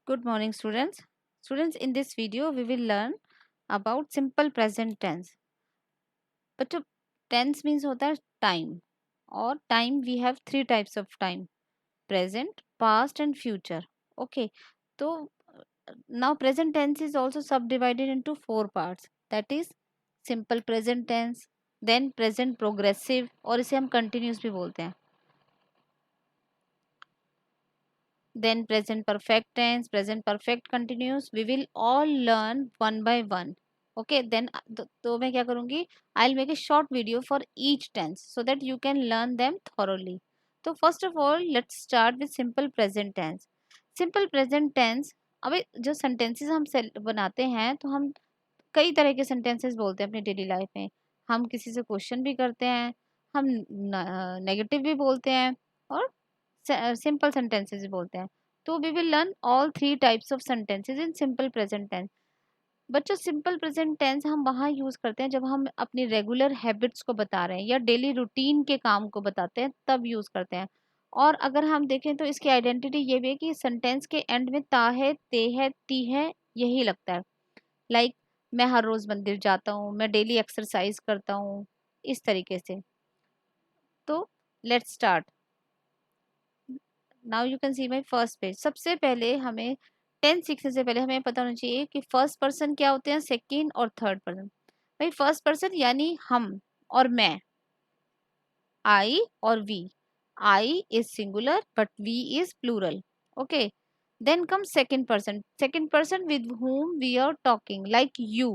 Good morning, students. Students, in this video, we will learn about simple present tense. But tense means होता है time. और time we have three types of time: present, past, and future. Okay. So now present tense is also subdivided into four parts. That is simple present tense, then present progressive, और इसे हम continuous भी बोलते हैं. Then present perfect tense, present perfect continuous. We will all learn one by one. Okay, then तो मैं क्या करूँगी, I'll make a short video for each tense so that you can learn them thoroughly. तो first of all, let's start with simple present tense. Simple present tense, अबे जो sentences हम बनाते हैं तो हम कई तरह के sentences बोलते हैं अपनी डेली लाइफ में. हम किसी से क्वेश्चन भी करते हैं, हम नेगेटिव भी बोलते हैं, और सिंपल सेंटेंसेस भी बोलते हैं. तो we will learn all three types of sentences in simple present tense. बच्चों, सिंपल प्रेजेंट टेंस हम वहाँ यूज करते हैं जब हम अपनी रेगुलर हैबिट्स को बता रहे हैं या डेली रूटीन के काम को बताते हैं, तब यूज करते हैं. और अगर हम देखें तो इसकी आइडेंटिटी ये भी है कि सेंटेंस के एंड में ता है, ते है, ती है, यही लगता है. लाइक मैं हर रोज मंदिर जाता हूँ, मैं डेली एक्सरसाइज करता हूँ, इस तरीके से. तो let's start. Now you can see my first page. सबसे पहले हमें टेंस सीखने से पहले हमें पता होना चाहिए कि फर्स्ट पर्सन क्या होते हैं, सेकेंड और थर्ड पर्सन. भाई फर्स्ट पर्सन यानी हम और मैं, आई और we. I is singular but we is plural. Okay. Then come second person with whom we are talking, like you.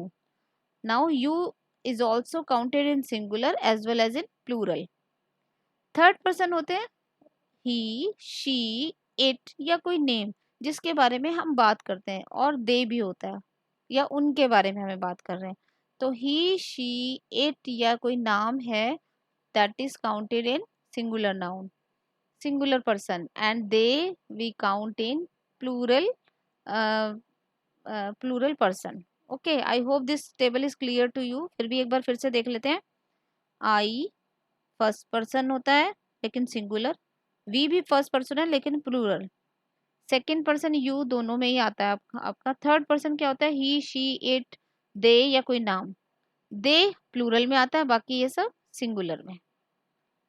Now you is also counted in singular as well as in plural. Third person होते हैं ही, she, it या कोई name जिसके बारे में हम बात करते हैं, और दे भी होता है या उनके बारे में हमें बात कर रहे हैं. तो ही, शी, इट या कोई नाम है, that is counted in singular noun, singular person. And they we count in plural, plural person. Okay, I hope this table is clear to you. फिर भी एक बार फिर से देख लेते हैं. आई फर्स्ट पर्सन होता है लेकिन सिंगुलर. वी भी फर्स्ट पर्सन है लेकिन प्लूरल. सेकेंड पर्सन यू दोनों में ही आता है आपका. थर्ड पर्सन क्या होता है, ही, शी, इट, दे या कोई नाम. दे प्लूरल में आता है, बाकी ये सब सिंगुलर में.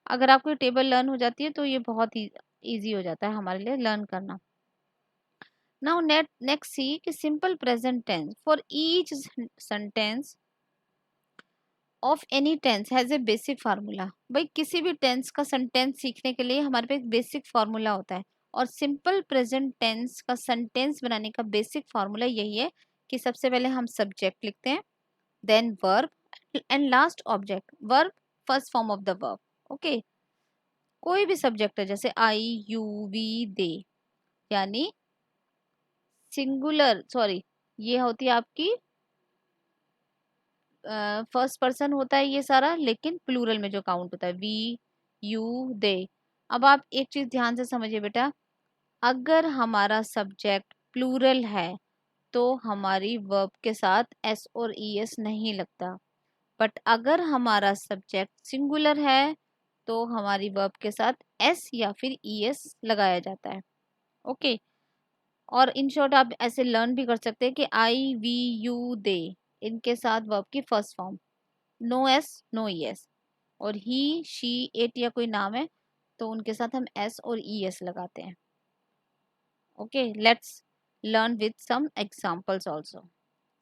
अगर आपको ये टेबल लर्न हो जाती है तो ये बहुत ही ईजी हो जाता है हमारे लिए लर्न करना. नाउ नेक्स्ट सी कि simple present tense for each sentence of any tense has a basic formula. भाई किसी भी टेंस का सेंटेंस सीखने के लिए हमारे पास एक बेसिक फार्मूला होता है, और सिंपल प्रेजेंट टेंस का सेंटेंस बनाने का बेसिक फार्मूला यही है कि सबसे पहले हम सब्जेक्ट लिखते हैं, then verb, and last object. Verb first form of the verb. Okay. कोई भी सब्जेक्ट है जैसे आई, यू, वी, दे, यानी सिंगुलर, सॉरी, ये होती है आपकी फर्स्ट पर्सन होता है ये सारा, लेकिन प्लूरल में जो काउंट होता है वी, यू, दे. अब आप एक चीज ध्यान से समझिए बेटा, अगर हमारा सब्जेक्ट प्लूरल है तो हमारी वर्ब के साथ एस और ई एस नहीं लगता. बट अगर हमारा सब्जेक्ट सिंगुलर है तो हमारी वर्ब के साथ एस या फिर ई एस लगाया जाता है. ओके. और इन शॉर्ट आप ऐसे लर्न भी कर सकते हैं कि आई, वी, यू, दे, इनके साथ वर्ब की first form no S no E S. और ही, शी, इट या कोई नाम है तो उनके साथ हम एस और ई एस लगाते हैं. Okay, let's learn with some examples also.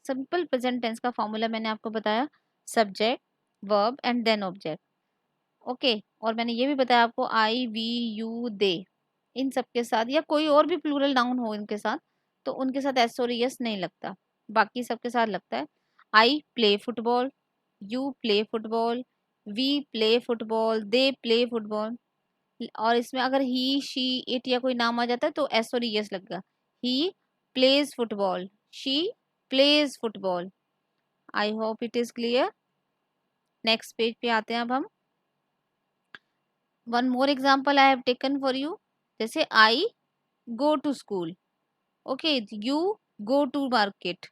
Simple present tense का फॉर्मूला मैंने आपको बताया, subject, verb and then object. Okay. और मैंने ये भी बताया आपको आई, वी, यू, दे, इन सब के साथ या कोई और भी प्लूरल नाउन हो इनके साथ तो उनके साथ एस और एस नहीं लगता, बाकी सबके साथ लगता है. I play football, you play football, we play football, they play football. और इसमें अगर ही, शी, इट या कोई नाम आ जाता है तो एस और एस लगेगा. He plays football, she plays football. I hope it is clear. Next page पे आते हैं अब हम. One more example I have taken for you. जैसे I go to school. Okay. You go to market,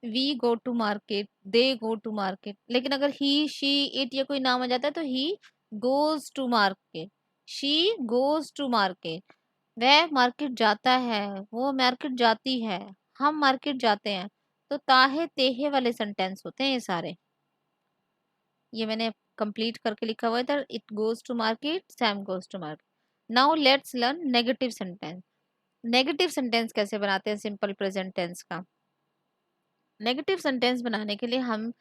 we go to market, they go to market. लेकिन अगर ही, she, it या कोई नाम आ जाता है तो he goes to market, she goes to market, वह मार्केट जाता है, वो मार्केट जाती है, हम मार्केट जाते हैं। तो ताहे तेहे वाले सेंटेंस होते हैं ये सारे। ये मैंने कंप्लीट करके लिखा हुआ है इधर, it goes to market, Sam goes to market. Now let's learn negative sentence. Negative sentence कैसे बनाते हैं सिंपल प्रेजेंट टेंस का। नेगेटिव सेंटेंस बनाने के लिए हम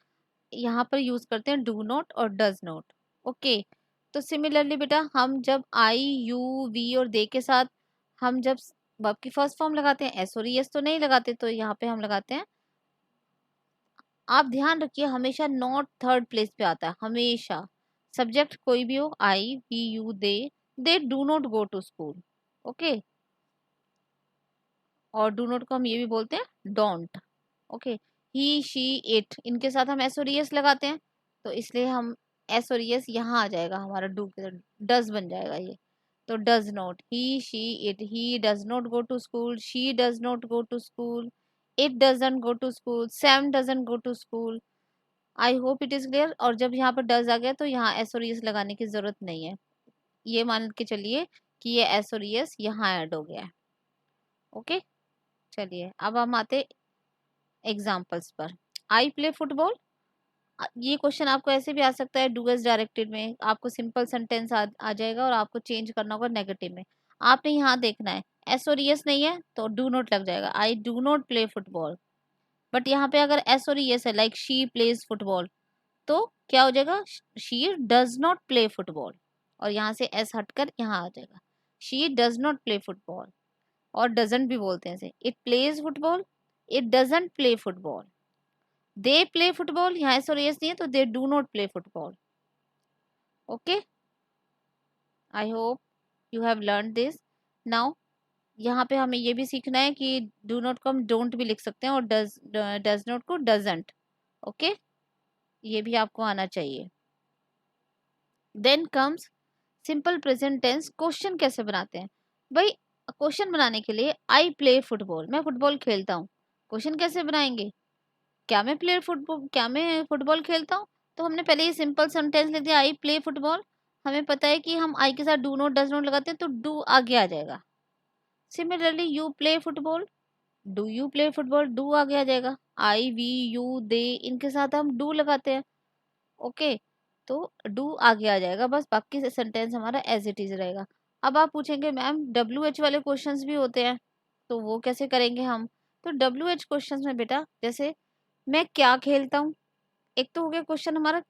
यहाँ पर यूज करते हैं डू नॉट और डज नॉट। ओके, तो सिमिलरली बेटा हम जब आई यू वी और दे के साथ हम जब वर्ब की फर्स्ट फॉर्म लगाते हैं, एस और यस तो नहीं लगाते, तो यहाँ पे हम लगाते हैं, आप ध्यान रखिए हमेशा नॉट थर्ड प्लेस पे आता है हमेशा। सब्जेक्ट कोई भी हो, I we you they do not go to school. Okay, और डू नॉट को हम ये भी बोलते हैं don't. Okay, he she it, इनके साथ हम एस और एस लगाते हैं, तो इसलिए हम एस और एस यहाँ आ जाएगा हमारा डू के, डज बन जाएगा ये। तो does not, he she it, he does not go to school, she does not go to school, it doesn't go to school, Sam doesn't go to school. I hope it is clear. और जब यहाँ पर does आ गया तो यहाँ S और S लगाने की जरूरत नहीं है, ये मान के चलिए कि ये एस और एस यहाँ ऐड हो गया है। ओके, चलिए अब हम आते एग्जाम्पल्स पर। आई प्ले फुटबॉल, ये क्वेश्चन आपको ऐसे भी आ सकता है डू एस डायरेक्टेड में, आपको सिंपल सेंटेंस आ जाएगा और आपको चेंज करना होगा नेगेटिव में। आपने यहाँ देखना है एस और एस नहीं है तो डू नॉट लग जाएगा, I do not play football. But यहाँ पे अगर एस और एस है लाइक शी प्लेज फुटबॉल, तो क्या हो जाएगा, she does not play football, और यहाँ से एस हटकर यहाँ आ जाएगा, she does not play football. और डजंट भी बोलते हैं इसे, it plays football, it doesn't play football. They play football, यहाँ एस और एस नहीं है तो दे do not play football. Okay, I hope you have learn this. Now यहाँ पे हमें ये भी सीखना है कि डू नॉट को हम डोंट भी लिख सकते हैं और डज नॉट को डजंट। ओके, ये भी आपको आना चाहिए। Then comes simple present tense. Question कैसे बनाते हैं भाई, क्वेश्चन बनाने के लिए आई प्ले फुटबॉल, मैं फुटबॉल खेलता हूँ, क्वेश्चन कैसे बनाएंगे, क्या मैं फुटबॉल खेलता हूँ। तो हमने पहले ये सिंपल सेंटेंस लिख दिया आई प्ले फुटबॉल, हमें पता है कि हम आई के साथ डू नॉट डज नॉट लगाते हैं तो डू आगे आ जाएगा। Similarly you play football, do you play football, do आगे आ जाएगा। आई वी यू दे, इनके साथ हम डू लगाते हैं। ओके, तो डू आगे आ जाएगा, बस बाकी से सेंटेंस हमारा एज इट इज रहेगा। अब आप पूछेंगे मैम डब्ल्यू एच वाले क्वेश्चंस भी होते हैं, तो वो कैसे करेंगे हम। तो डब्ल्यू एच क्वेश्चंस में बेटा जैसे मैं क्या खेलता हूँ, एक तो हो गया क्वेश्चन हमारा,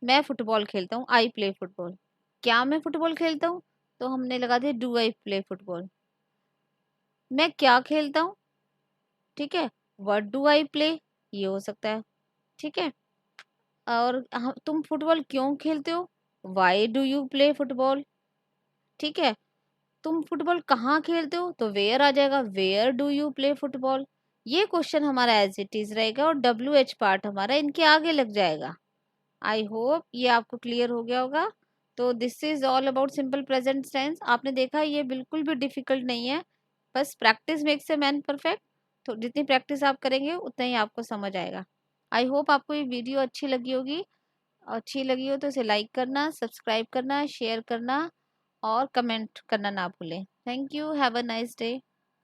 मैं फुटबॉल खेलता हूँ, आई प्ले फुटबॉल। क्या मैं फुटबॉल खेलता हूँ, तो हमने लगा दिया डू आई प्ले फुटबॉल। मैं क्या खेलता हूँ, ठीक है, व्हाट डू आई प्ले, ये हो सकता है, ठीक है। और तुम फुटबॉल क्यों खेलते हो, why do you play football, ठीक है। तुम फुटबॉल कहाँ खेलते हो, तो वेयर आ जाएगा, where do you play football. ये क्वेश्चन हमारा एज इट इज रहेगा और डब्ल्यू एच पार्ट हमारा इनके आगे लग जाएगा। आई होप ये आपको क्लियर हो गया होगा। तो this is all about simple present tense. आपने देखा ये बिल्कुल भी डिफिकल्ट नहीं है, बस practice makes a man perfect. तो जितनी प्रैक्टिस आप करेंगे उतना ही आपको समझ आएगा। आई होप आपको ये वीडियो अच्छी लगी होगी, अच्छी लगी हो तो इसे लाइक करना, सब्सक्राइब करना, शेयर करना और कमेंट करना ना भूलें। Thank you, have a nice day.